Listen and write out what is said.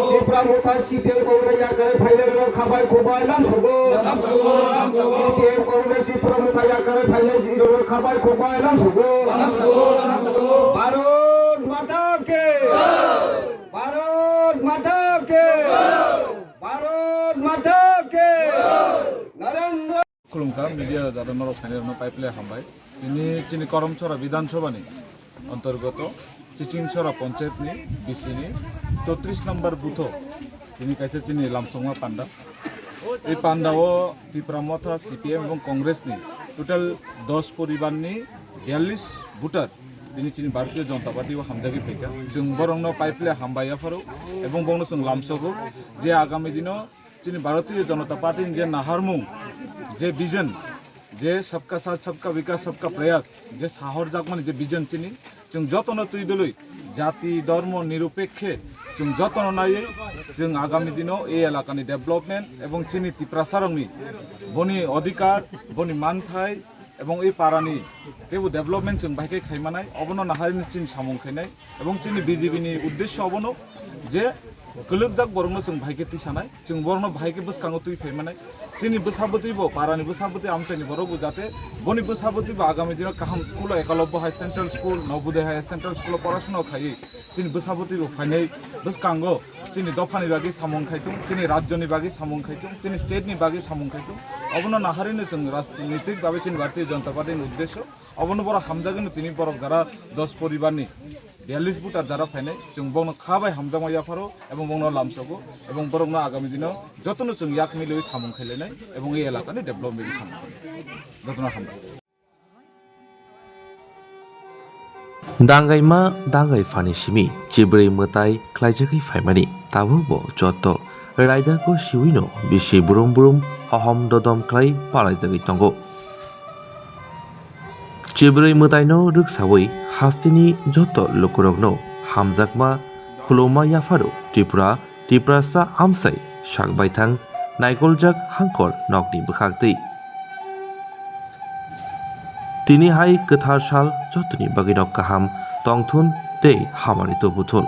Tripura মোথা CPM Congress আকারে final খাবাই খোবাই লামসগো CPM Congress Tripura মোথা আকারে ফাইনাল খাবাই খোবাই লামসগো ভারত মাতা কে ভারত মাতা কে ভারত মাতা কে নরেন্দ্র खुलुमखा मीडिया जादों नर फाइनल पाइपले हामबाय बिनि चिनि करमचरा विधानसभानि अंतर्गत चिचिंचरा पंचायतनि बिसिनि 34 नम्बर बुथ बिनि कायसे चिनि लामसंमा पांडा এই পান্ডাও ত্রিপুরা মথা সিপিএম এবং কংগ্রেসনি টোটাল 10 পরিবারনি 42 ভোটার তিনি চিনি ভারতীয় জনতা পার্টিও হামজাগি ফেকা जों বরংনো পাইপলে হামবায়াফারো এবং বংনো जों লামসগো যে আগামী দিনও চিনি ভারতীয় জনতা পার্টির যে নাহারমুং যে ভিজন যে सबका साथ सबका विकास सबका प्रयास যে সাহর জাগমানি যে ভিজন চিনি जों যতন তুইদলই জাতি ধর্ম নিরপেক্ষে जों যতন নাইয়ে जों আগামী দিনও এই এলাকানি ডেভেলপমেন্ট এবং চিনি ত্রিপ্রাসারংনি বনি অধিকার বনি মানথাই এবং এই পারানি তেবু ডেভেলপমেন্ট जों বাইকে খাইমানাই অবনো নাহারিনি চিন সামং খাইনাই এবং চিনি বিজেপিনি উদ্দেশ্য অবনো যে गलुकजाक बरंनो जों भाइके तिसानाय जों बरंनो भाइके बसखाङो तुइ फैमानाय जोंनि बोसाबोतिबो पारानि बोसाबोति आमचानि बरबो जाते बनि बोसाबोतिबो आगामी दिनाव काहाम school Eklavya high central school Navodaya high central school पढ़ाशोना खायो जोंनि बोसाबोतिबो फाइनाय बसखाङो जोंनि दफानि बागै सामं खायथुं जोंनि राज्यनि बागै सामं खायथुं जोंनि स्टेटनि बागै सामं खायथुं अबनो नाहारिनो जों राजनीतिक भाबै जोंनि भारतीय जनता पार्टीनि उद्देश्य अबनो बर हामजागोनो तिनि बरक जारा 10 परिबारनि 42 भोटार जारा फाइनाय जों बंनो खाबाय हामजामायाफारो এবং বংনো লামসগো এবং বরংনো আগামী দিনও যতনো जों याक मिलयै सामं खायलायनाय এবং এই এলাকাनि डेभेलपमेन्टनि सामं যতनो हामबाय दांगाइमा दांगाइ फानिसिमि चिब्रै मताइ ख्लाइजाखै फाइमानि ताबुबो जत रायदाको सिविनो बिसि बुरुम बुरुम हहम ददम ख्लाइ पालाइजागै तंगो चिब्रै मताइनो रुकसावै हास्तिनि जत लोकरगनो हामजाकमा खुलौमा याफारो त्रिपुरा तिप्रासा आमसाइ साकबायथां नायगलजाक हांकर नकनि बोखागदै तिनि हाय गोथार साल जतनि बागिनक काहाम तंथुन तै हामानितो बुथुन